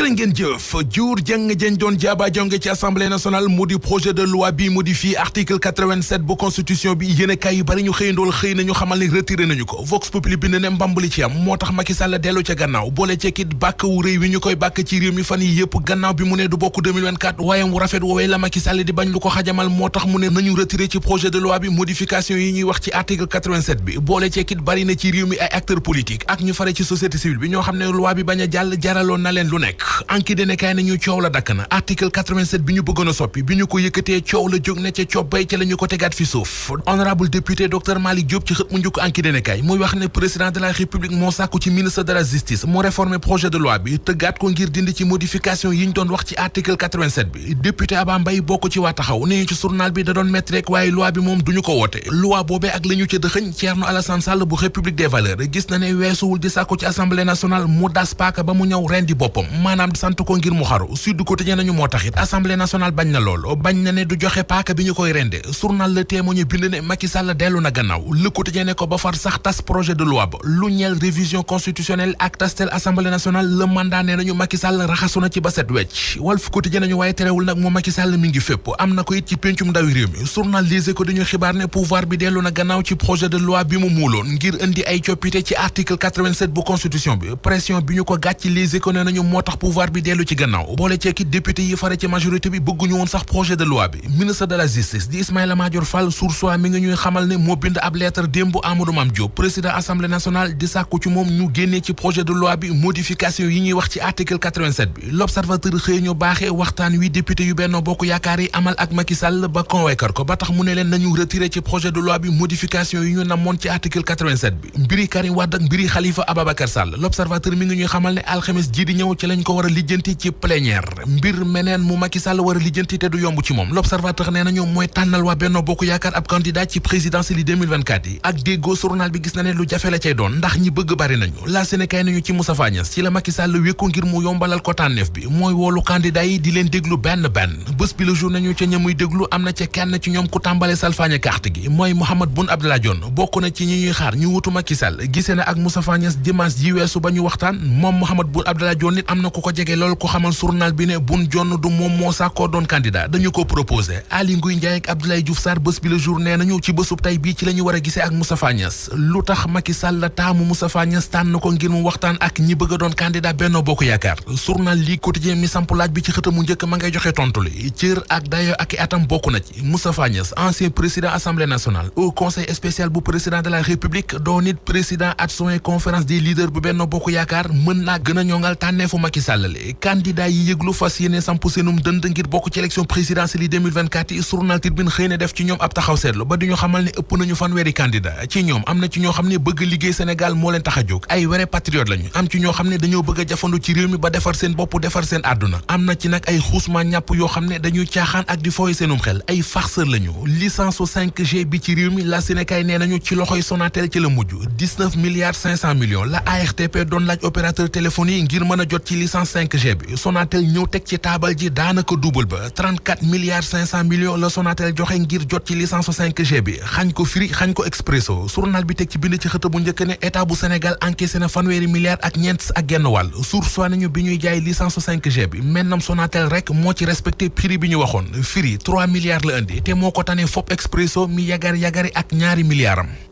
jërë ngeen jëf jur jëng jën doon jaaba jonge ci assemblée nationale mu di projet de loi bi modifie article 87 bu constitution bi yéenekaay yu bari ñu xëyandool xëy nañu xamal ne retiré nañu ko Vox Populi bind ne mbambali ci am moo tax Macky Sall dellu ca gannaaw boole cekkit bàkk wu rëy wi ñu koy bàkk ci réew mi fan yi yëpp gannaaw bi mu ne du bokk 2024 waaye mu rafet woowee la Macky Sall di bañ lu ko xajamal moo tax mu ne nañu retiré ci projet de loi bi modification yi ñuy wax ci article 87 bi boole cekkit bari na ci réew mi ay acteurs politiques ak ñu fare ci société civile bi ñoo xam ne loi bi bañ a jàll jaraloon na leen lu nekk anki dene kaay nañu coow la dakk na article 87 bi ñu bëggoon a soppi bi ñu ko yëkkatee coow la jóg ne ca cobbay ca la ñu ko tegaat fi suuf honorable député docteur Malick Diop ci xët mu njëkk anki dene kaay muy wax ne président de la république moo sàkku ci ministre de la justice mu réformer projet de loi bi tëggaat ko ngir dindi ci modification yi ñu doon wax ci article 87 bi député Aba Mbaye bokk ci waa taxaw ne ñu ci journal bi da doon métti rek waaye loi bi moom duñu ko woote loi boobee ak la ñu ca dëxëñ Thierno Alassane Sall bu république des valeurs gis na ne weesuwul di sàkku ci assemblée nationale mu das paaka ba mu ñëw rendi boppam maanaam sant ko ngir mu xaru Sud Quotidien nañu moo taxit assemblée nationale bañ na lool bañ na ne du joxe paaka bi ñu koy rende journal Le Témoin ñu bind ne Macky Sall dellu na gannaaw Le Quotidien ne ko ba far sax tas projet de loi ba lu ñeel révision constitutionnelle ak tastel assemblée nationale le mandat ne nañu Macky Sall raxasu na ci ba set wecc Walf Quotidien nañu waaye terewul nag moom Macky Sall mi ngi fépp am na ko it ci péncum ndawi réew mi journal Les Échos dañu xibaar ne pouvoir bi dellu na gannaaw ci projet de loi bi mu muuloon ngir indi ay coppite ci article 87 bu constitution bi pression bi ñu ko gàcc Les Échos ne nañu moo tax pouvoir bi dellu ci gannaaw boole ceeki député yi fare ci majorité bi bëgguñu woon sax projet de loi bi ministre de la justice di Ismaïla Madior Fall Source A mi ngi ñuy xamal ne moo bind ab lettre démb Amadou Mame Diop président assemblée nationale di sàkku ci moom ñu génnee ci projet de loi bi modification yi ñuy wax ci article 87 bi l'observateur xëy ñu baaxee waxtaan wi député yu Benno Bokk Yaakaar yi amal ak Macky Sall ba convaincre ko ba tax mu ne leen nañu retiré ci projet de loi bi modification yi ñu namoon ci article 87 bi mbiri Karim Wade ak mbiri Khalifa Ababacar Sall l'observateur mi ngi ñuy xamal ne alxames ji di ñëw ci lañ ko war a lijjanti ci plénière mbir meneen mu Macky Sall war a lijjanti te du yomb ci moom l'observateur nee nañu mooy tànnal waa Benno Bokk Yaakaar ab candidat ci présidentielle yi 2024 yi ak déggoo journal bi gis na ne lu jafe la cay doon ndax ñi bëgg bari nañu la Sénégal nañu ci Moustapha Niasse ci la Macky Sall wékku ngir mu yombalal ko tànneef bi mooy woolu candidat yi di leen déglu benn bés bi le jour nañu ca ñamuy déglu am na ca kenn ci ñoom ku tàmbale salfaañe carte gi mooy Mahammed Boun Abdallah Dionne bokk na ci ñi ñuy xaar ñu wutu Macky Sall gisee na ak Moustapha Niasse dimanche ji weesu ba ñu waxtaan moom Mahammed Boun Abdallah Dionne nit am na ku ko jege lool ko xamal journal bi ne Boun Dionne du moom moo sàkkoo doon candidat dañu ko proposé Ali Nguy Ndiaye ak Abdoulaye Diouf Sarr bés bi le jour nee nañu ci bésub tey bii ci la ñu war a gisee ak Moustapha Niasse lu tax Macky Sall la taamu Moustapha Niasse tànn ko ngir mu waxtaan ak ñi bëgg a doon candidat Benno Bokk Yaakaar journal lii quotidien mi samp laaj bi ci xëtamu njëkk ma ngay joxe tontu li cër ak dayo ak i atam bokk na ci Moustapha Niasse ancien président assemblée nationale au conseil spécial bu président de la république doon it président adjoint conférence des leaders bu Benno Bokk Yaakaar mën naa gën a ñoŋal tànneefu Macky Sall le candidat yi yëglu fas yéene samp seenum dënd ngir bokk ci élection présidentielle yi 2024 yi journal Tribune xëy na def ci ñoom ab taxaw seetlu ba di ñu xamal ne ëpp nañu fanweeri candidat ci ñoom am na ci ñoo xam ne bëgg liggéey Sénégal moo leen tax a jóg ay vrai patriote lañu am ci ñoo xam ne dañoo bëgg a jafandu ci réew mi ba defar seen bopp defar seen àdduna am na ci nag ay xuusma ñàpp yoo xam ne dañuy caaxaan ak di fooy seenum xel ay farceur lañu licence 5G bi ci réew mi la Sénégal nee nañu ci loxoy Sonatel ci la mujj 19 milliards 500 millions la ARTP doon laaj opérateur téléphone yi ngir mën a jot ci licence 5G bi Sonatel ñëw teg ci taabal ji daanaka double ba 34 milliards 500 millions la Sonatel joxe ngir jot ci licence 5G bi xañ ko Free xañ ko Expresso journal bi teg ci bind ci xët bu njëkk ne état bu Sénégal encaissé na fanweeri milliards ak ñeent ak genn wàll source nañu bi ñuy jaay licence 5G bi mennam Sonatel rek moo ci respecté prix bi ñu waxoon Free 3 milliards la indi te moo ko tane fop Expresso mi yagari ak ñaari milliards am